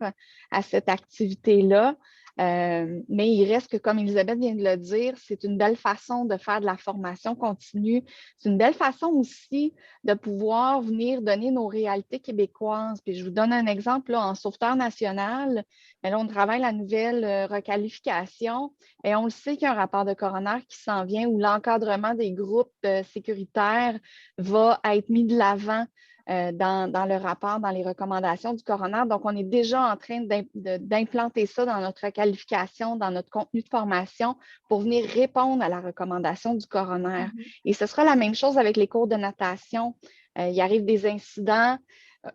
Speaker 1: à cette activité-là. Mais il reste que, comme Elisabeth vient de le dire, c'est une belle façon de faire de la formation continue. C'est une belle façon aussi de pouvoir venir donner nos réalités québécoises. Puis je vous donne un exemple, là, en sauveteur national, mais là, on travaille la nouvelle requalification et on le sait qu'il y a un rapport de coroner qui s'en vient où l'encadrement des groupes sécuritaires va être mis de l'avant dans le rapport, dans les recommandations du coroner. Donc, on est déjà en train d'implanter ça dans notre qualification, dans notre contenu de formation pour venir répondre à la recommandation du coroner. Et ce sera la même chose avec les cours de natation. Il arrive des incidents.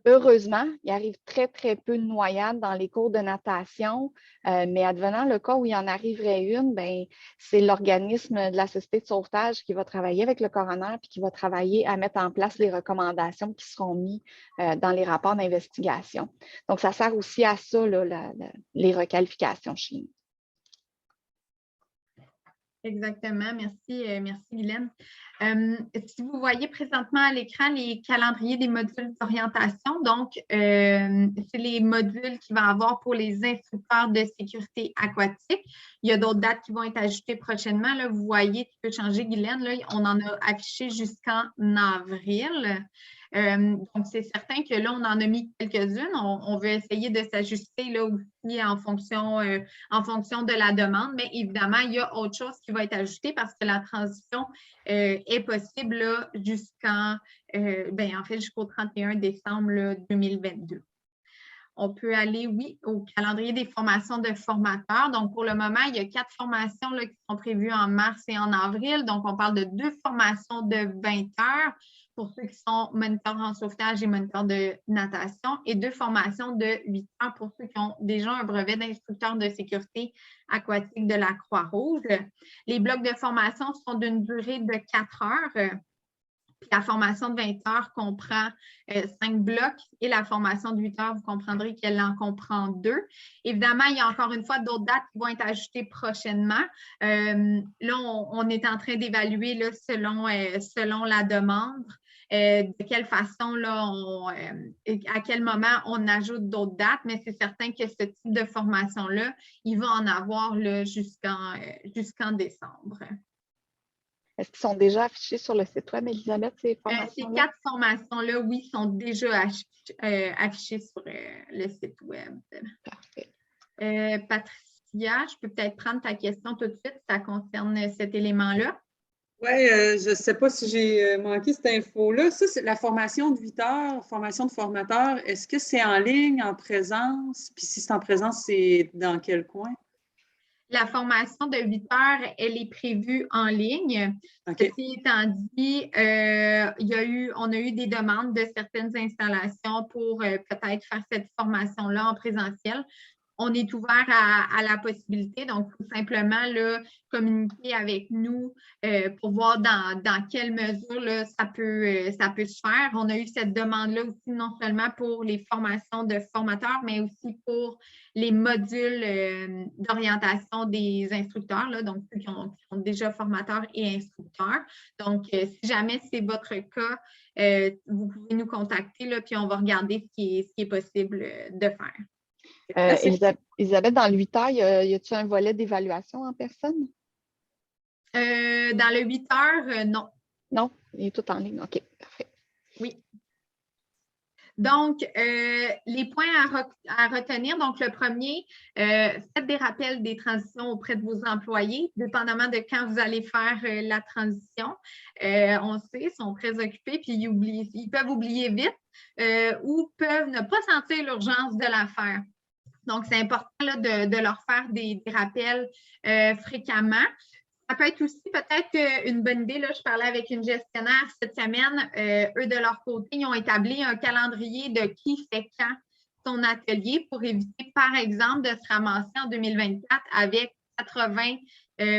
Speaker 1: Heureusement, il arrive très, très peu de noyades dans les cours de natation, mais advenant le cas où il en arriverait une, bien, c'est l'organisme de la Société de sauvetage qui va travailler avec le coroner puis qui va travailler à mettre en place les recommandations qui seront mises dans les rapports d'investigation. Donc, ça sert aussi à ça, là, les requalifications chez nous.
Speaker 2: Exactement. Merci Guylaine. Si vous voyez présentement à l'écran les calendriers des modules d'orientation, donc c'est les modules qu'il va y avoir pour les instructeurs de sécurité aquatique. Il y a d'autres dates qui vont être ajoutées prochainement. Là, vous voyez, tu peux changer Guylaine, là, on en a affiché jusqu'en avril. Donc, c'est certain que là, on en a mis quelques-unes. On veut essayer de s'ajuster là aussi en fonction de la demande, mais évidemment, il y a autre chose qui va être ajoutée parce que la transition est possible là, jusqu'au 31 décembre là, 2022. On peut aller, oui, au calendrier des formations de formateurs. Donc, pour le moment, il y a 4 formations là, qui sont prévues en mars et en avril. Donc, on parle de 2 formations de 20 heures pour ceux qui sont moniteurs en sauvetage et moniteurs de natation et 2 formations de 8 heures pour ceux qui ont déjà un brevet d'instructeur de sécurité aquatique de la Croix-Rouge. Les blocs de formation sont d'une durée de 4 heures. Puis la formation de 20 heures comprend 5 blocs et la formation de 8 heures, vous comprendrez qu'elle en comprend 2. Évidemment, il y a encore une fois d'autres dates qui vont être ajoutées prochainement. Là, on est en train d'évaluer selon la demande. De quelle façon, là, à quel moment on ajoute d'autres dates, mais c'est certain que ce type de formation-là, il va en avoir jusqu'en décembre.
Speaker 1: Est-ce qu'ils sont déjà affichés sur le site web, Elisabeth, ces formations-là?
Speaker 2: Ces 4 formations-là, oui, sont déjà affichées sur le site web.
Speaker 1: Parfait.
Speaker 2: Patricia, je peux peut-être prendre ta question tout de suite. Ça concerne cet élément-là.
Speaker 5: Oui, je ne sais pas si j'ai manqué cette info-là. Ça, c'est la formation de 8 heures, formation de formateur. Est-ce que c'est en ligne, en présence? Puis si c'est en présence, c'est dans quel coin?
Speaker 2: La formation de 8 heures, elle est prévue en ligne.
Speaker 5: Okay.
Speaker 2: Ceci étant dit, on a eu des demandes de certaines installations pour peut-être faire cette formation-là en présentiel. On est ouvert à la possibilité, donc tout simplement là, communiquer avec nous pour voir dans quelle mesure là, ça peut se faire. On a eu cette demande-là aussi non seulement pour les formations de formateurs, mais aussi pour les modules d'orientation des instructeurs, là, donc ceux qui sont déjà formateurs et instructeurs. Donc, si jamais c'est votre cas, vous pouvez nous contacter, là, puis on va regarder ce qui est possible de faire.
Speaker 1: Elisabeth, dans le 8 heures, y a-t-il un volet d'évaluation en personne?
Speaker 2: Dans le 8 heures, non.
Speaker 1: Non, il est tout en ligne. OK, parfait.
Speaker 2: Oui. Donc, les points à retenir. Donc, le premier, faites des rappels des transitions auprès de vos employés, dépendamment de quand vous allez faire la transition. On sait, ils sont très occupés, puis ils peuvent oublier vite ou peuvent ne pas sentir l'urgence de la faire. Donc, c'est important là, de leur faire des rappels fréquemment. Ça peut être aussi peut-être une bonne idée. Là, je parlais avec une gestionnaire cette semaine. Eux, de leur côté, ils ont établi un calendrier de qui fait quand son atelier pour éviter, par exemple, de se ramasser en 2024 avec 80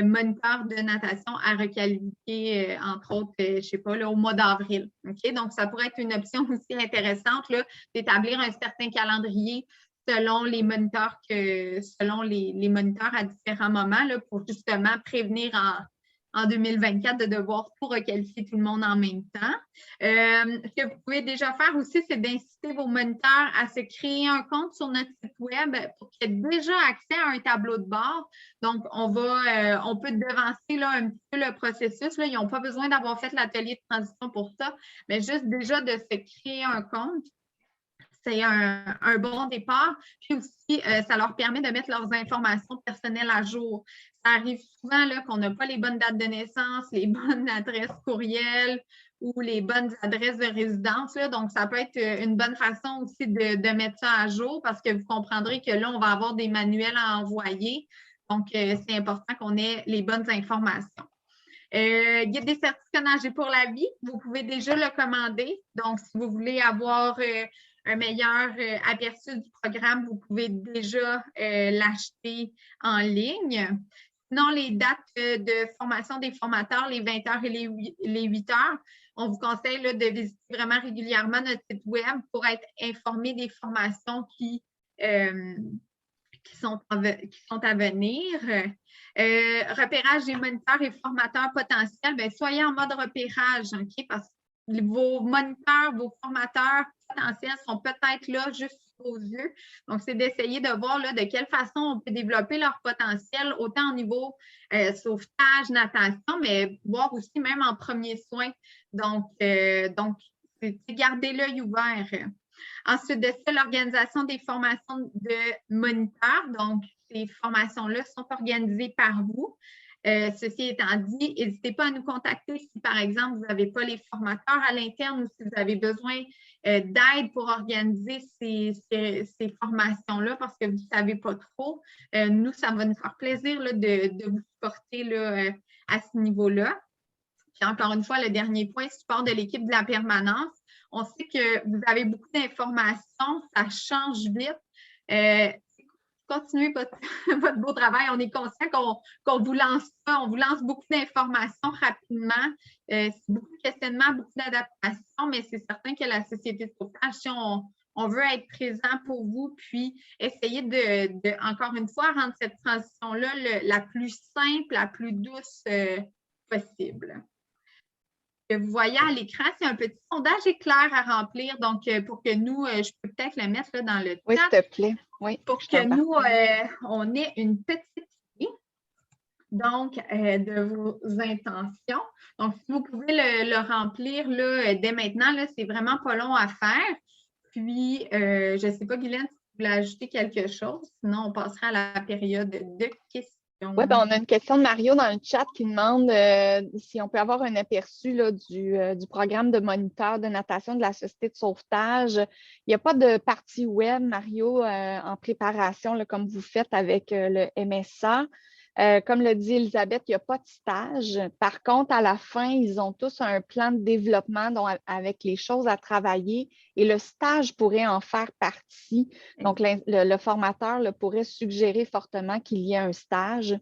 Speaker 2: moniteurs de natation à requalifier, entre autres, je ne sais pas, là, au mois d'avril. Okay? Donc, ça pourrait être une option aussi intéressante d'établir un certain calendrier selon les moniteurs les moniteurs à différents moments là, pour justement prévenir en 2024 de devoir tout requalifier tout le monde en même temps. Ce que vous pouvez déjà faire aussi, c'est d'inciter vos moniteurs à se créer un compte sur notre site web pour qu'ils aient déjà accès à un tableau de bord. Donc, on peut devancer là, un petit peu le processus. Là. Ils n'ont pas besoin d'avoir fait l'atelier de transition pour ça, mais juste déjà de se créer un compte. C'est un bon départ. Puis aussi, ça leur permet de mettre leurs informations personnelles à jour. Ça arrive souvent qu'on n'a pas les bonnes dates de naissance, les bonnes adresses courriel ou les bonnes adresses de résidence. Là. Donc, ça peut être une bonne façon aussi de mettre ça à jour parce que vous comprendrez que là, on va avoir des manuels à envoyer. Donc, c'est important qu'on ait les bonnes informations. Guide des certificats nagés pour la vie, vous pouvez déjà le commander. Donc, si vous voulez avoir un meilleur aperçu du programme, vous pouvez déjà l'acheter en ligne. Sinon, les dates de formation des formateurs, les 20 heures et les 8 heures, on vous conseille là, de visiter vraiment régulièrement notre site web pour être informé des formations qui sont à venir. Repérage des moniteurs et formateurs potentiels, bien, soyez en mode repérage, OK? Parce que vos moniteurs, vos formateurs potentiels sont peut-être là juste aux yeux. Donc, c'est d'essayer de voir là, de quelle façon on peut développer leur potentiel, autant au niveau sauvetage, natation, mais voir aussi même en premiers soins. Donc c'est garder l'œil ouvert. Ensuite de ça, l'organisation des formations de moniteurs. Donc, ces formations-là sont organisées par vous. Ceci étant dit, n'hésitez pas à nous contacter si, par exemple, vous n'avez pas les formateurs à l'interne ou si vous avez besoin d'aide pour organiser ces formations-là parce que vous ne savez pas trop. Nous, ça va nous faire plaisir là, de vous supporter là, à ce niveau-là. Puis encore une fois, le dernier point, support de l'équipe de la permanence. On sait que vous avez beaucoup d'informations, ça change vite. Continuez votre beau travail. On est conscient qu'on vous lance ça, on vous lance beaucoup d'informations rapidement. C'est beaucoup de questionnements, beaucoup d'adaptations, mais c'est certain que la société de sauvetage, si on veut être présent pour vous, puis essayer de encore une fois, rendre cette transition-là la plus simple, la plus douce possible. Vous voyez à l'écran, c'est un petit sondage éclair à remplir. Donc, pour que nous, je peux peut-être le mettre là, dans le chat.
Speaker 1: Oui, s'il te plaît. Oui,
Speaker 2: pour que nous, on ait une petite idée donc, de vos intentions. Donc, si vous pouvez le remplir là, dès maintenant, là, c'est vraiment pas long à faire. Puis, je ne sais pas, Guylaine, si vous voulez ajouter quelque chose, sinon on passera à la période de questions.
Speaker 1: Oui, ben, on a une question de Mario dans le chat qui demande si on peut avoir un aperçu là, du programme de moniteur de natation de la Société de sauvetage. Il n'y a pas de partie web, Mario, en préparation, là, comme vous faites avec le MSA. Comme le dit Elisabeth, il n'y a pas de stage. Par contre, à la fin, ils ont tous un plan de développement avec les choses à travailler et le stage pourrait en faire partie. Donc, le formateur pourrait suggérer fortement qu'il y ait un stage.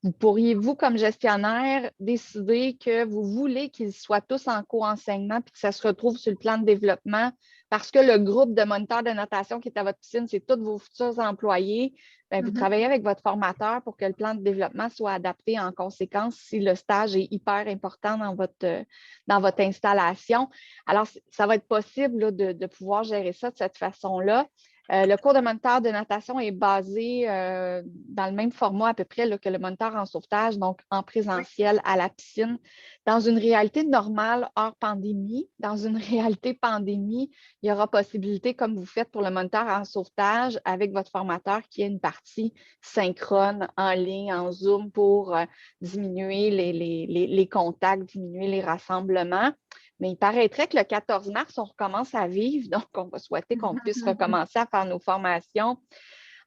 Speaker 1: Vous pourriez, vous, comme gestionnaire, décider que vous voulez qu'ils soient tous en co-enseignement puis que ça se retrouve sur le plan de développement parce que le groupe de moniteurs de natation qui est à votre piscine, c'est tous vos futurs employés. Bien, vous travaillez avec votre formateur pour que le plan de développement soit adapté en conséquence si le stage est hyper important dans votre installation. Alors, ça va être possible là, de pouvoir gérer ça de cette façon-là. Le cours de moniteur de natation est basé dans le même format à peu près là, que le moniteur en sauvetage, donc en présentiel à la piscine. Dans une réalité normale hors pandémie, dans une réalité pandémie, il y aura possibilité, comme vous faites pour le moniteur en sauvetage, avec votre formateur qui ait une partie synchrone en ligne, en Zoom pour diminuer les contacts, diminuer les rassemblements. Mais il paraîtrait que le 14 mars, on recommence à vivre, donc on va souhaiter qu'on puisse recommencer à faire nos formations,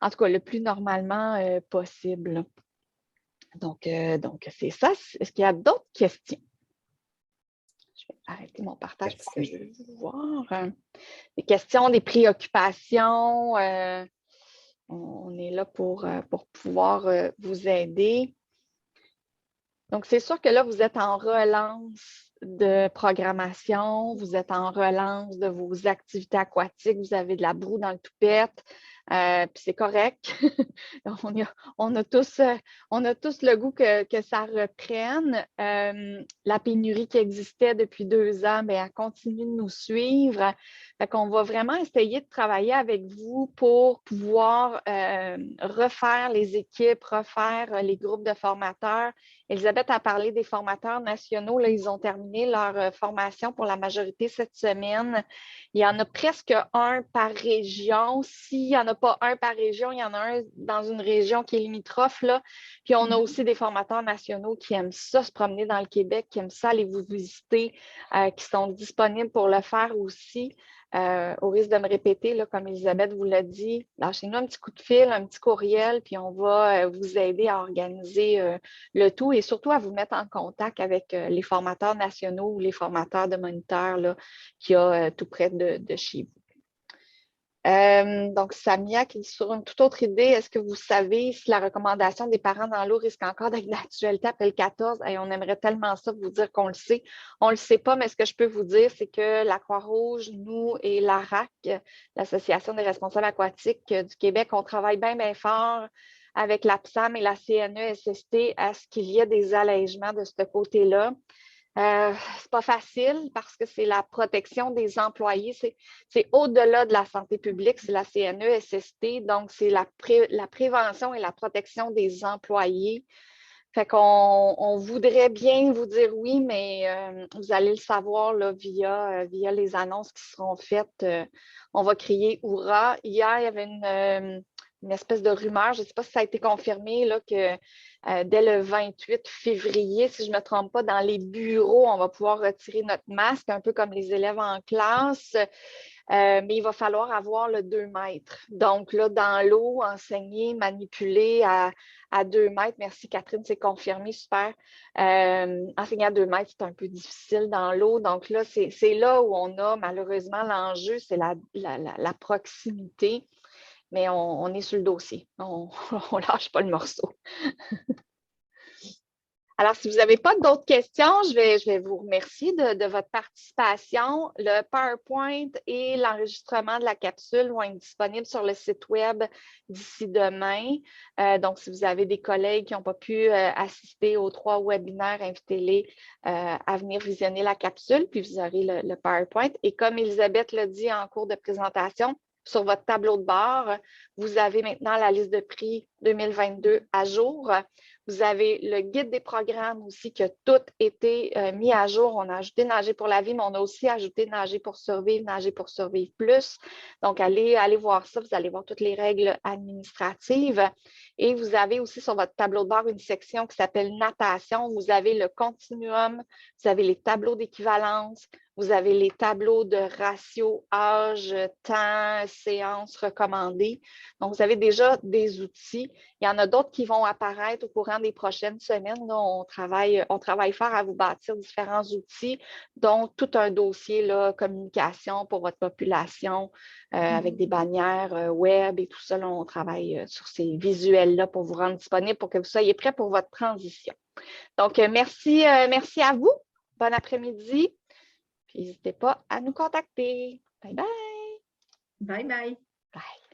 Speaker 1: en tout cas le plus normalement possible. Donc c'est ça. Est-ce qu'il y a d'autres questions? Je vais arrêter mon partage parce que je veux voir. Des questions, des préoccupations. On est là pour pouvoir vous aider. Donc, c'est sûr que là, vous êtes en relance de programmation, vous êtes en relance de vos activités aquatiques, vous avez de la broue dans le toupette, puis c'est correct. on a tous le goût que ça reprenne. La pénurie qui existait depuis 2 ans, bien, elle continue de nous suivre. Fait qu'on va vraiment essayer de travailler avec vous pour pouvoir refaire les équipes, refaire les groupes de formateurs. Elisabeth a parlé des formateurs nationaux. Là, ils ont terminé leur formation pour la majorité cette semaine. Il y en a presque un par région. S'il n'y en a pas un par région, il y en a un dans une région qui est limitrophe. Là. Puis on a aussi des formateurs nationaux qui aiment ça, se promener dans le Québec, qui aiment ça aller vous visiter, qui sont disponibles pour le faire aussi. Au risque de me répéter, là, comme Elisabeth vous l'a dit, lâchez-nous un petit coup de fil, un petit courriel, puis on va vous aider à organiser le tout et surtout à vous mettre en contact avec les formateurs nationaux ou les formateurs de moniteurs là, qu'il y a tout près de chez vous. Donc, Samia qui dit sur une toute autre idée, est-ce que vous savez si la recommandation des parents dans l'eau risque encore d'être d'actualité après le 14? Et on aimerait tellement ça vous dire qu'on le sait. On ne le sait pas, mais ce que je peux vous dire, c'est que la Croix-Rouge, nous et l'ARAC, l'Association des responsables aquatiques du Québec, on travaille bien, bien fort avec l'APSAM et la CNESST à ce qu'il y ait des allègements de ce côté-là. C'est pas facile parce que c'est la protection des employés. C'est au-delà de la santé publique, c'est la CNESST, donc c'est la prévention et la protection des employés. Fait qu'on voudrait bien vous dire oui, mais vous allez le savoir là, via les annonces qui seront faites. On va crier « Hourra ». Hier, il y avait une espèce de rumeur, je ne sais pas si ça a été confirmé, là, que dès le 28 février, si je ne me trompe pas, dans les bureaux, on va pouvoir retirer notre masque, un peu comme les élèves en classe. Mais il va falloir avoir le 2 mètres. Donc, là, dans l'eau, enseigner, manipuler à 2 mètres. Merci, Catherine, c'est confirmé, super. Enseigner à 2 mètres, c'est un peu difficile dans l'eau. Donc, là, c'est là où on a malheureusement l'enjeu, c'est la proximité. Mais on est sur le dossier. On ne lâche pas le morceau. Alors, si vous n'avez pas d'autres questions, je vais vous remercier de votre participation. Le PowerPoint et l'enregistrement de la capsule vont être disponibles sur le site web d'ici demain. Donc, si vous avez des collègues qui n'ont pas pu assister aux 3 webinaires, invitez-les à venir visionner la capsule, puis vous aurez le PowerPoint. Et comme Elisabeth l'a dit en cours de présentation, sur votre tableau de bord, vous avez maintenant la liste de prix 2022 à jour. Vous avez le guide des programmes aussi qui a tout été mis à jour. On a ajouté Nager pour la vie, mais on a aussi ajouté Nager pour survivre plus. Donc, allez voir ça. Vous allez voir toutes les règles administratives. Et vous avez aussi sur votre tableau de bord une section qui s'appelle natation. Vous avez le continuum, vous avez les tableaux d'équivalence, vous avez les tableaux de ratio, âge, temps, séance recommandée. Donc, vous avez déjà des outils. Il y en a d'autres qui vont apparaître au courant des prochaines semaines. Là, on travaille fort à vous bâtir différents outils, dont tout un dossier là, communication pour votre population avec des bannières web et tout ça. Là, on travaille sur ces visuels-là pour vous rendre disponible pour que vous soyez prêts pour votre transition. Donc, merci à vous. Bon après-midi. N'hésitez pas à nous contacter. Bye bye.
Speaker 2: Bye bye.
Speaker 1: Bye.